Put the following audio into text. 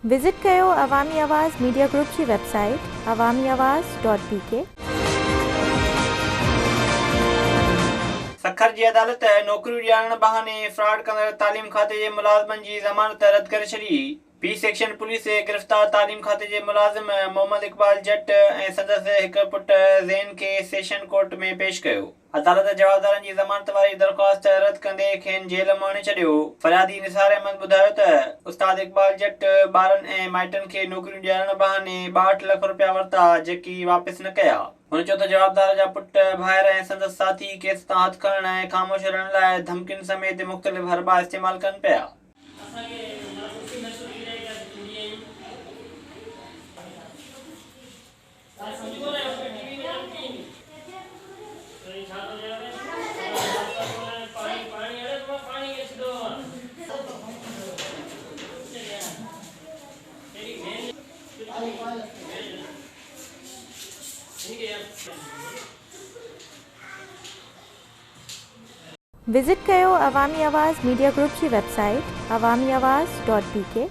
Visit कयो अवामी आवाज़ मीडिया ग्रुप जी वेबसाइट awamiawaz.pk। सखर जी अदालत नौकरियूं ॾियारण बहाने फ्रॉड कंदड़ तालीम खाते जे मुलाज़िमनि जी ज़मानत रद्द करे छॾी। पी सेक्शन पुलिस गिरफ़्तार तालीम खाते जे मुलाज़िम मोहम्मद इक़बाल जट ऐं संदसि हिकु पुटु ज़ैन खे सेशन कोर्ट में पेश कयो। अदालत जवाबदारनि जी ज़मानत वारी दरख़्वास्त रद्द कंदे खेनि जेल मां हणी छॾियो। फरियादी निसार अहमद ॿुधायो त उस्ताद इक़बाल जट ॿारनि ऐं माइटनि खे नौकरियूं ॾियारण बहाने 62 लख रुपया वरिता जेकी वापसि न कया। हुन चयो त जवाबदार जा पुट भाइर ऐं संदसि साथी केस तां हथु खणण ऐं ख़ामोश रहण लाइ धमकियुनि समेत मुख़्तलिफ़ हरबा इस्तेमालु कनि पिया। विज़िट कयो अवामी आवाज़ मीडिया ग्रुप जी वेबसाइट awamiawaz.pk।